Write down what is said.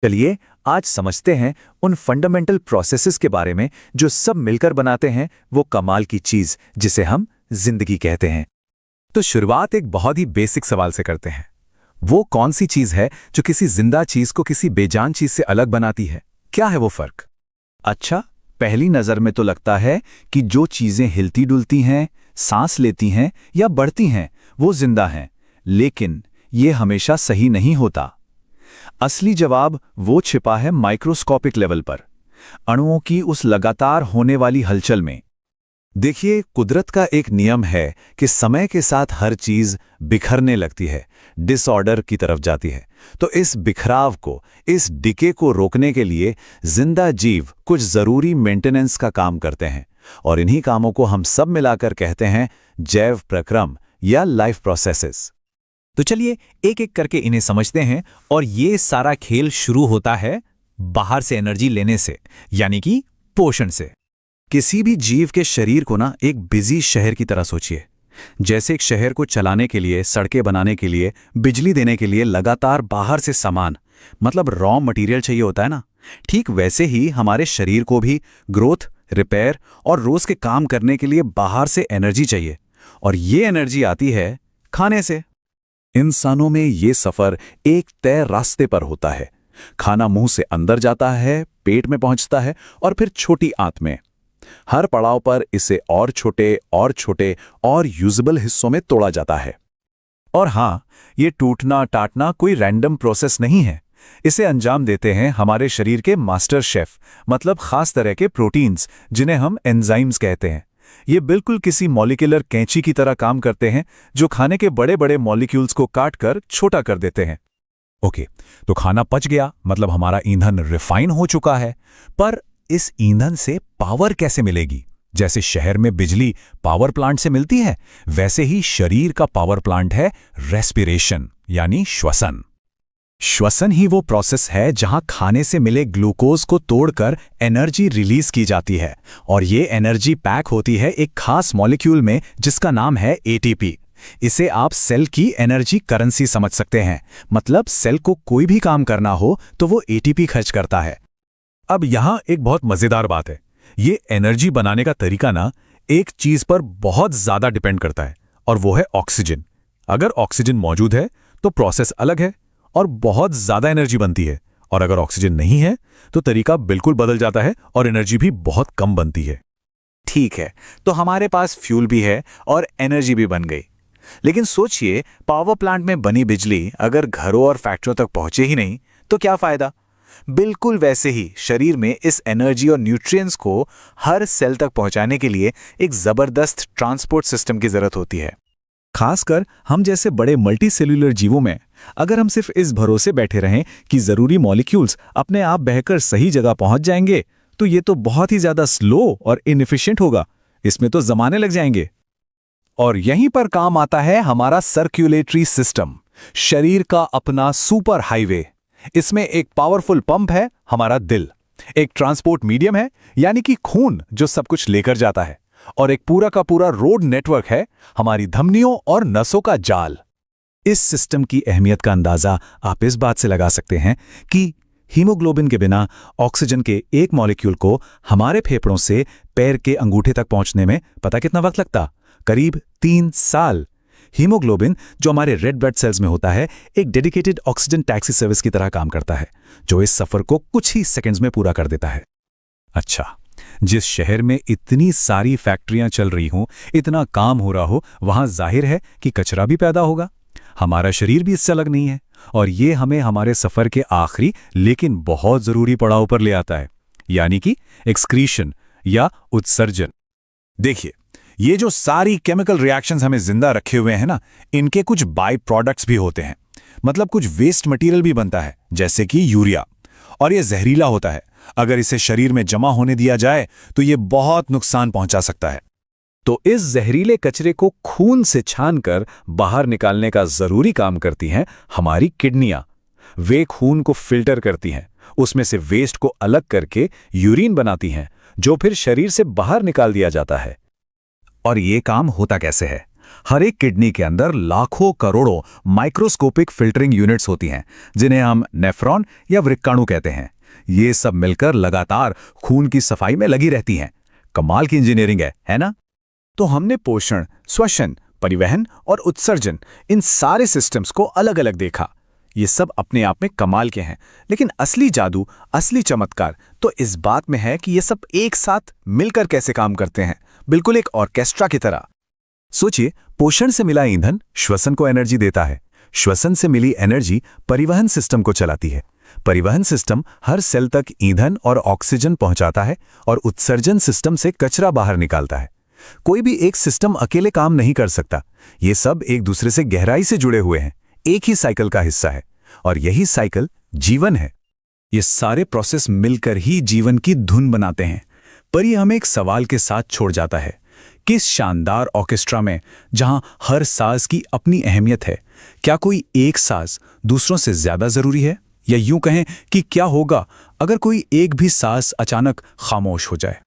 चलिए आज समझते हैं उन फंडामेंटल प्रोसेसेस के बारे में जो सब मिलकर बनाते हैं वो कमाल की चीज जिसे हम जिंदगी कहते हैं। तो शुरुआत एक बहुत ही बेसिक सवाल से करते हैं। वो कौन सी चीज है जो किसी जिंदा चीज को किसी बेजान चीज से अलग बनाती है? क्या है वो फर्क? अच्छा, पहली नजर में तो लगता है कि जो चीजें हिलती डुलती हैं, सांस लेती हैं या बढ़ती हैं वो जिंदा हैं, लेकिन ये हमेशा सही नहीं होता। असली जवाब वो छिपा है माइक्रोस्कोपिक लेवल पर, अणुओं की उस लगातार होने वाली हलचल में। देखिए, कुदरत का एक नियम है कि समय के साथ हर चीज बिखरने लगती है, डिसऑर्डर की तरफ जाती है। तो इस बिखराव को, इस डिके को रोकने के लिए जिंदा जीव कुछ जरूरी मेंटेनेंस का काम करते हैं, और इन्हीं कामों को हम सब मिलाकर कहते हैं जैव प्रक्रम या लाइफ प्रोसेसेस। तो चलिए एक एक करके इन्हें समझते हैं। और ये सारा खेल शुरू होता है बाहर से एनर्जी लेने से, यानी कि पोषण से। किसी भी जीव के शरीर को ना एक बिजी शहर की तरह सोचिए। जैसे एक शहर को चलाने के लिए, सड़कें बनाने के लिए, बिजली देने के लिए लगातार बाहर से सामान, मतलब रॉ मटेरियल चाहिए होता है ना, ठीक वैसे ही हमारे शरीर को भी ग्रोथ, रिपेयर और रोज के काम करने के लिए बाहर से एनर्जी चाहिए। और ये एनर्जी आती है खाने से। इंसानों में ये सफर एक तय रास्ते पर होता है। खाना मुंह से अंदर जाता है, पेट में पहुंचता है और फिर छोटी आंत में। हर पड़ाव पर इसे और छोटे और यूजेबल हिस्सों में तोड़ा जाता है। और हां, ये टूटना टाटना कोई रैंडम प्रोसेस नहीं है। इसे अंजाम देते हैं हमारे शरीर के मास्टर शेफ, मतलब खास तरह के प्रोटीन्स जिन्हें हम एंजाइम्स कहते हैं। ये बिल्कुल किसी मॉलिक्यूलर कैंची की तरह काम करते हैं जो खाने के बड़े बड़े मॉलिक्यूल्स को काट कर छोटा कर देते हैं। ओके, तो खाना पच गया, मतलब हमारा ईंधन रिफाइन हो चुका है। पर इस ईंधन से पावर कैसे मिलेगी? जैसे शहर में बिजली पावर प्लांट से मिलती है, वैसे ही शरीर का पावर प्लांट है रेस्पिरेशन, यानी श्वसन। श्वसन ही वो प्रोसेस है जहां खाने से मिले ग्लूकोज को तोड़कर एनर्जी रिलीज की जाती है, और ये एनर्जी पैक होती है एक खास मॉलिक्यूल में जिसका नाम है एटीपी। इसे आप सेल की एनर्जी करेंसी समझ सकते हैं। मतलब सेल को कोई भी काम करना हो तो वो एटीपी खर्च करता है। अब यहां एक बहुत मजेदार बात है, ये एनर्जी बनाने का तरीका ना एक चीज पर बहुत ज्यादा डिपेंड करता है, और वो है ऑक्सीजन। अगर ऑक्सीजन मौजूद है तो प्रोसेस अलग है और बहुत ज्यादा एनर्जी बनती है, और अगर ऑक्सीजन नहीं है तो तरीका बिल्कुल बदल जाता है और एनर्जी भी बहुत कम बनती है। ठीक है, तो हमारे पास फ्यूल भी है और एनर्जी भी बन गई। लेकिन सोचिए, पावर प्लांट में बनी बिजली अगर घरों और फैक्ट्रियों तक पहुंचे ही नहीं तो क्या फायदा? बिल्कुल वैसे ही शरीर में इस एनर्जी और न्यूट्रिएंट्स को हर सेल तक पहुंचाने के लिए एक जबरदस्त ट्रांसपोर्ट सिस्टम की जरूरत होती है। खासकर हम जैसे बड़े मल्टी सेल्यूलर जीवों में अगर हम सिर्फ इस भरोसे बैठे रहें कि जरूरी मॉलिक्यूल्स अपने आप बहकर सही जगह पहुंच जाएंगे, तो ये तो बहुत ही ज्यादा स्लो और इनएफिशिएंट होगा। इसमें तो जमाने लग जाएंगे। और यहीं पर काम आता है हमारा सर्कुलेटरी सिस्टम, शरीर का अपना सुपर हाईवे। इसमें एक पावरफुल पंप है, हमारा दिल, एक ट्रांसपोर्ट मीडियम है, यानी कि खून जो सब कुछ लेकर जाता है, और एक पूरा का पूरा रोड नेटवर्क है, हमारी धमनियों और नसों का जाल। इस सिस्टम की अहमियत का अंदाजा आप इस बात से लगा सकते हैं कि हीमोग्लोबिन के बिना ऑक्सीजन के एक मॉलिक्यूल को हमारे फेफड़ों से पैर के अंगूठे तक पहुंचने में पता कितना वक्त लगता? करीब 3 साल। हीमोग्लोबिन जो हमारे रेड ब्लड सेल्स में होता है, एक डेडिकेटेड ऑक्सीजन टैक्सी सर्विस की तरह काम करता है, जो इस सफर को कुछ ही सेकंड्स में पूरा कर देता है। अच्छा, जिस शहर में इतनी सारी फैक्ट्रियां चल रही हों, इतना काम हो रहा हो, वहां जाहिर है कि कचरा भी पैदा होगा। हमारा शरीर भी इससे अलग नहीं है, और ये हमें हमारे सफर के आखिरी लेकिन बहुत जरूरी पड़ाव पर ले आता है, यानी कि एक्सक्रीशन या उत्सर्जन। देखिए, ये जो सारी केमिकल रिएक्शंस हमें जिंदा रखे हुए हैं ना, इनके कुछ बाय प्रोडक्ट्स भी होते हैं। मतलब कुछ वेस्ट मटेरियल भी बनता है, जैसे कि यूरिया, और ये जहरीला होता है। अगर इसे शरीर में जमा होने दिया जाए तो ये बहुत नुकसान पहुंचा सकता है। तो इस जहरीले कचरे को खून से छानकर बाहर निकालने का जरूरी काम करती हैं हमारी किडनियां। वे खून को फिल्टर करती हैं, उसमें से वेस्ट को अलग करके यूरिन बनाती हैं, जो फिर शरीर से बाहर निकाल दिया जाता है। और ये काम होता कैसे है? हर एक किडनी के अंदर लाखों करोड़ों माइक्रोस्कोपिक फिल्टरिंग यूनिट्स होती हैं, जिन्हें हम नेफ्रॉन या वृक्काणु कहते हैं। ये सब मिलकर लगातार खून की सफाई में लगी रहती हैं। कमाल की इंजीनियरिंग है ना? तो हमने पोषण, श्वसन, परिवहन और उत्सर्जन, इन सारे सिस्टम्स को अलग अलग देखा। ये सब अपने आप में कमाल के हैं, लेकिन असली जादू, असली चमत्कार तो इस बात में है कि ये सब एक साथ मिलकर कैसे काम करते हैं, बिल्कुल एक ऑर्केस्ट्रा की तरह। सोचिए, पोषण से मिला ईंधन श्वसन को एनर्जी देता है। श्वसन से मिली एनर्जी परिवहन सिस्टम को चलाती है। परिवहन सिस्टम हर सेल तक ईंधन और ऑक्सीजन पहुंचाता है और उत्सर्जन सिस्टम से कचरा बाहर निकालता है। कोई भी एक सिस्टम अकेले काम नहीं कर सकता। ये सब एक दूसरे से गहराई से जुड़े हुए हैं, एक ही साइकिल का हिस्सा है, और यही साइकिल जीवन है। ये सारे प्रोसेस मिलकर ही जीवन की धुन बनाते हैं। पर ये हमें एक सवाल के साथ छोड़ जाता है। किस शानदार ऑर्केस्ट्रा में, जहां हर साज की अपनी अहमियत है, क्या कोई एक साज दूसरों से ज्यादा जरूरी है? या यूं कहें कि क्या होगा अगर कोई एक भी साज अचानक खामोश हो जाए?